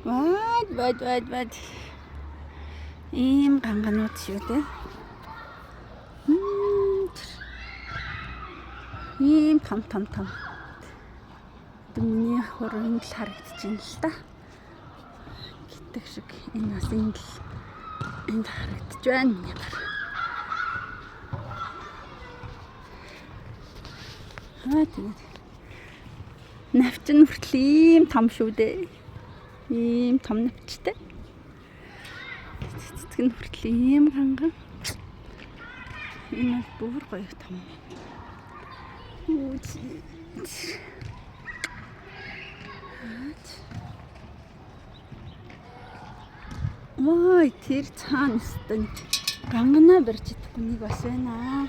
Ваад. Ийм ганганууд шүү дээ. Ийм том. Миний хурын л харагдаж байна л да. Гитэг шиг энэ бас энд харагдаж байна. Миний гар. Тэгээд навч нь хүртэл ийм том шүү дээ. Ийм том навчтай. Цэцэг нь хүртэл ийм ганган. Энэ бүр гоё том. Ой, тэр цаана өстөн ганганаа барьж идэхгүй нэг бас байна.